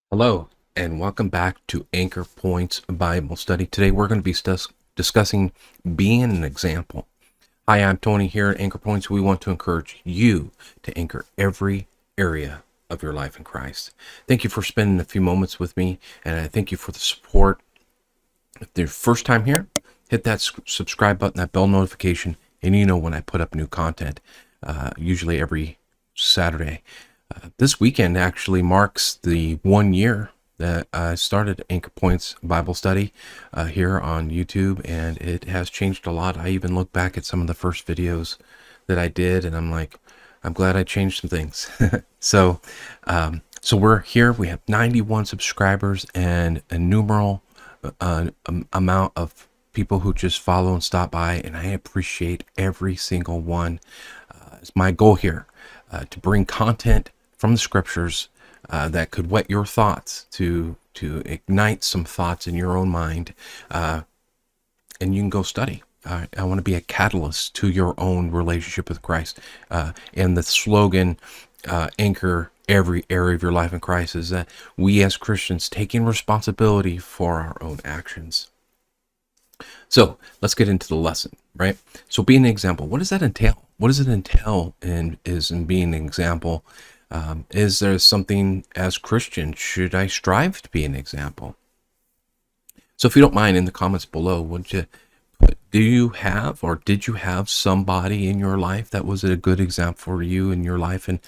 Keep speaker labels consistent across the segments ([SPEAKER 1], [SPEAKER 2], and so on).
[SPEAKER 1] Hello, and welcome back to Anchor Points Bible Study. Today we're going to be discussing being an example. Hi, I'm Tony here at Anchor Points. We want to encourage you to anchor every area of your life in Christ. Thank you for spending a few moments with me, and I thank you for the support. If you're first time here, hit that subscribe button, that bell notification, and you know when I put up new content, usually every Saturday. This weekend actually marks the 1 year that I started Anchor Points Bible Study here on YouTube, and it has changed a lot. I even look back at some of the first videos that I did, and I'm like, I'm glad I changed some things. So we're here. We have 91 subscribers and a numeral amount of people who just follow and stop by, and I appreciate every single one. It's my goal here to bring content from the scriptures that could whet your thoughts, to ignite some thoughts in your own mind, and you can go study. I want to be a catalyst to your own relationship with Christ. And the slogan, anchor every area of your life in Christ, is that we as Christians taking responsibility for our own actions. So let's get into the lesson, right? So being an example, what does that entail? What does it entail in being an example? Is there something as Christian, should I strive to be an example? So if you don't mind, in the comments below, do you have, or did you have somebody in your life that was a good example for you in your life? And,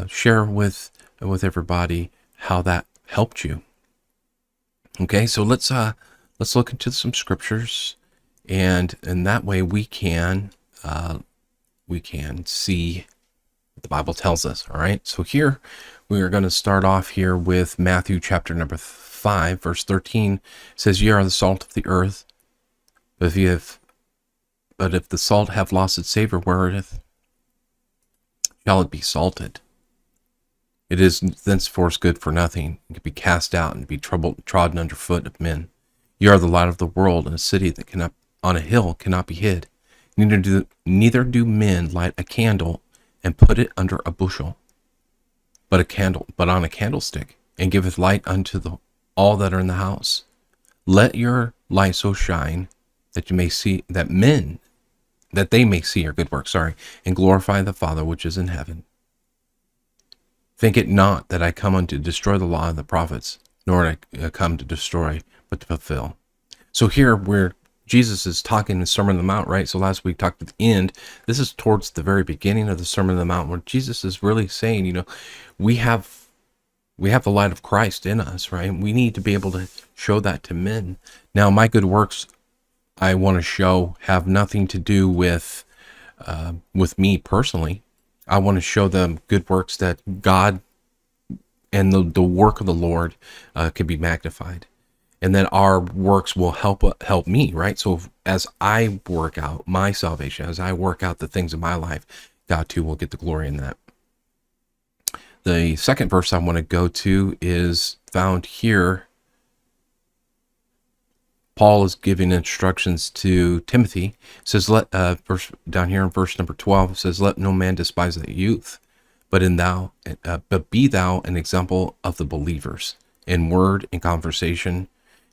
[SPEAKER 1] share with everybody how that helped you. Okay, so let's look into some scriptures, and that way we can see what the Bible tells us. All right, so here we are going to start off here with Matthew chapter number 5, verse 13. It says, "Ye are the salt of the earth, but if the salt have lost its savor, wherewith shall it be salted? It is thenceforth good for nothing, it can be cast out and be trodden under foot of men. You are the light of the world, and a city that cannot on a hill cannot be hid. Neither do men light a candle and put it under a bushel, but on a candlestick, and giveth light unto all that are in the house. Let your light so shine that they may see your good works, and glorify the Father which is in heaven. Think it not that I come unto destroy the law and the prophets, nor I come to destroy, but to fulfill." So here where Jesus is talking in the Sermon on the Mount, right? So last week talked at the end. This is towards the very beginning of the Sermon on the Mount, where Jesus is really saying, we have the light of Christ in us, right? We need to be able to show that to men. Now, my good works I want to show have nothing to do with me personally. I want to show them good works that God and the work of the Lord can be magnified, and that our works will help me, right? So as I work out my salvation, as I work out the things in my life, God too will get the glory in that. The second verse I want to go to is found here. Paul is giving instructions to Timothy. It says, down here in verse number 12, it says, "Let no man despise thy youth, but be thou an example of the believers in word and conversation,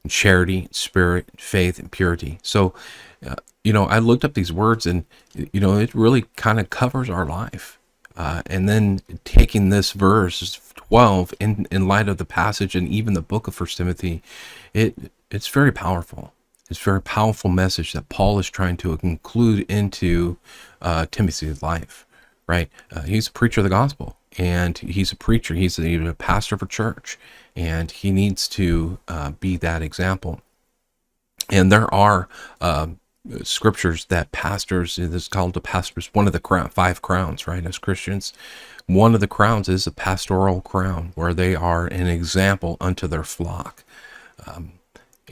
[SPEAKER 1] in charity, spirit, faith, and purity." So, I looked up these words, and it really kind of covers our life. And then taking this verse 12 in light of the passage and even the book of First Timothy, it's very powerful. It's a very powerful message that Paul is trying to include into Timothy's life, right? He's a preacher of the gospel, and he's a preacher. He's a pastor of a church, and he needs to be that example. And there are scriptures that pastors, it is called the pastors, one of the 5 crowns, right? As Christians, one of the crowns is a pastoral crown, where they are an example unto their flock.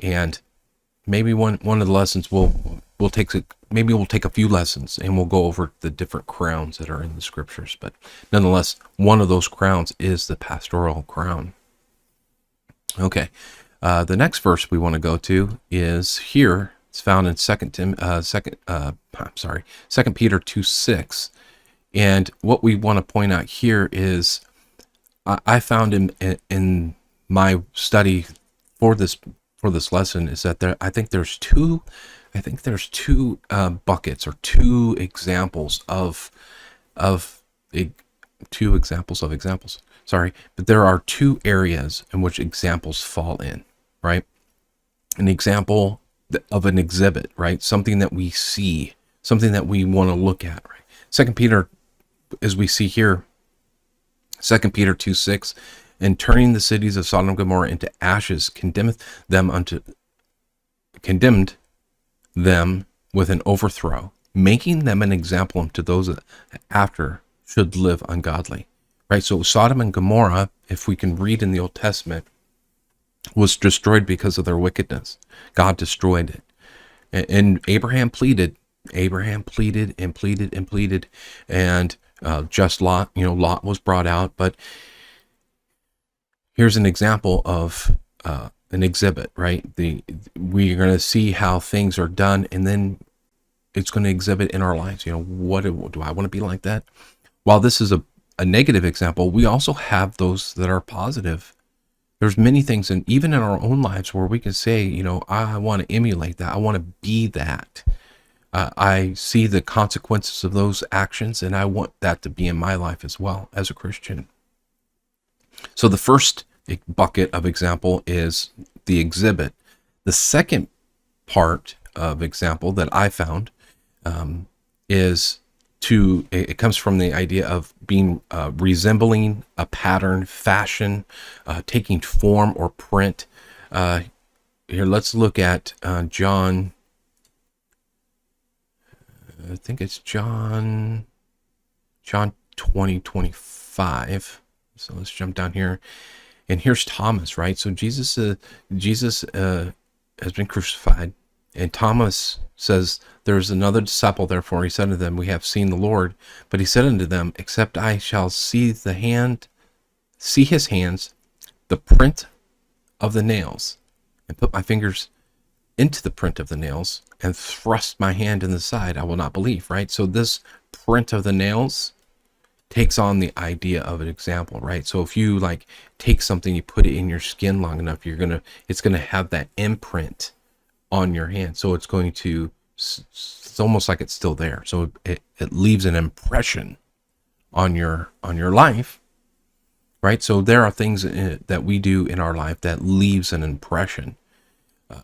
[SPEAKER 1] And maybe one of the lessons we'll take a few lessons, and we'll go over the different crowns that are in the scriptures. But nonetheless, one of those crowns is the pastoral crown. Okay, the next verse we want to go to is here. It's found in 2 Peter 2:6. And what we want to point out here is I found in my study for this lesson is that I think there's two buckets or two examples of e- two examples of examples. Sorry, but there are two areas in which examples fall in, right? An example of an exhibit, right? Something that we see, something that we want to look at, right? Second Peter, as we see here, 2 Peter 2:6, and turning the cities of Sodom and Gomorrah into ashes, condemned them with an overthrow, making them an example unto those that after should live ungodly. Right? So Sodom and Gomorrah, if we can read in the Old Testament, was destroyed because of their wickedness. God destroyed it. And Abraham pleaded and pleaded, and just Lot, Lot was brought out. But here's an example of an exhibit, right? We're going to see how things are done, and then it's going to exhibit in our lives. What do I want to be like that? While this is a negative example, we also have those that are positive. There's many things, and even in our own lives, where we can say, I want to emulate that. I want to be that. I see the consequences of those actions, and I want that to be in my life as well as a Christian. So the first bucket of example is the exhibit. The second part of example that I found is it comes from the idea of being resembling a pattern, fashion, taking form or print. Here, let's look at John. I think it's John 20:25. So let's jump down here. And here's Thomas, right? So Jesus has been crucified. And Thomas says, there's another disciple, therefore he said unto them, we have seen the Lord. But he said unto them, except I shall see his hands, the print of the nails, and put my fingers into the print of the nails, and thrust my hand in the side, I will not believe, right? So this print of the nails takes on the idea of an example, right? So if you take something, you put it in your skin long enough, it's gonna have that imprint on your hand. So it's almost like it's still there. So it leaves an impression on your life, right? So there are things that we do in our life that leaves an impression.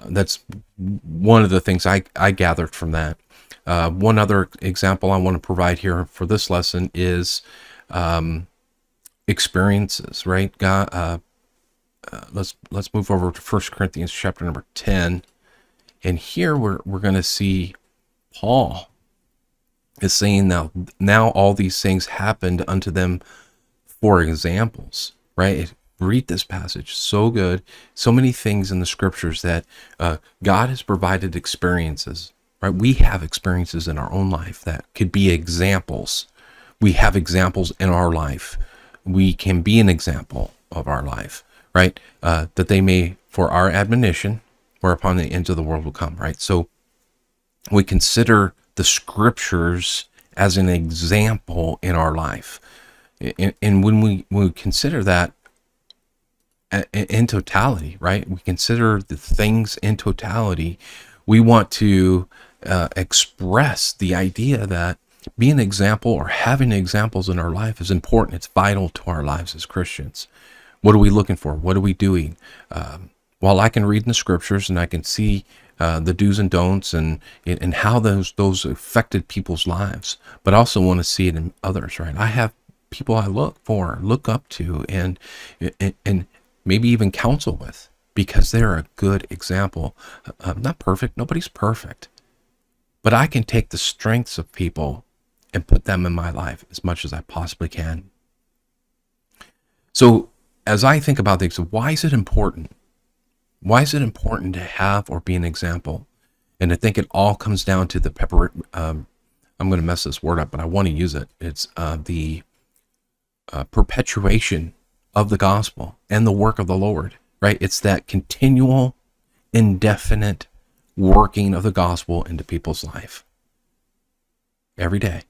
[SPEAKER 1] That's one of the things I gathered from that. One other example I want to provide here for this lesson is experiences, right? God, let's move over to 1 Corinthians chapter number 10. And here we're going to see Paul is saying now all these things happened unto them for examples, right? Read this passage. So good. So many things in the scriptures that God has provided experiences, right? We have experiences in our own life that could be examples. We have examples in our life. We can be an example of our life, right? That they may, for our admonition, whereupon the ends of the world will come, right? So we consider the scriptures as an example in our life. And when we consider that in totality, right? We consider the things in totality. We want to express the idea that being an example or having examples in our life is important. It's vital to our lives as Christians. What are we looking for? What are we doing? While I can read in the scriptures and I can see the do's and don'ts and how those affected people's lives, but I also want to see it in others, right? I have people I look up to, and maybe even counsel with, because they're a good example. Not perfect. Nobody's perfect. But I can take the strengths of people and put them in my life as much as I possibly can. So as I think about things, why is it important? Why is it important to have or be an example? And I think it all comes down to the I'm going to mess this word up, but I want to use it. It's the perpetuation of the gospel and the work of the Lord, right? It's that continual, indefinite working of the gospel into people's life. Every day.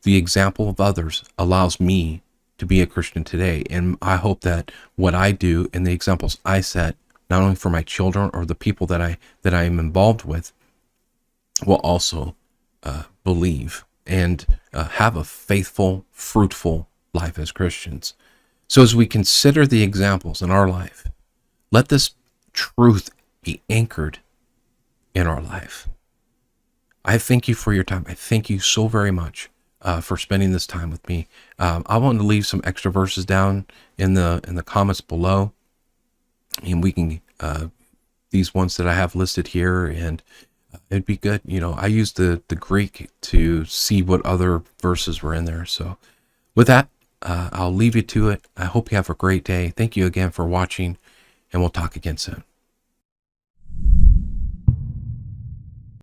[SPEAKER 1] The example of others allows me to be a Christian today. And I hope that what I do and the examples I set, not only for my children or the people that I am involved with, will also believe and have a faithful, fruitful life as Christians. So as we consider the examples in our life, let this truth be anchored in our life. I thank you for your time. I thank you so very much for spending this time with me. I want to leave some extra verses down in the comments below, and we can these ones that I have listed here, and it'd be good. I used the Greek to see what other verses were in there. So with that, I'll leave you to it. I hope you have a great day. Thank you again for watching, and we'll talk again soon.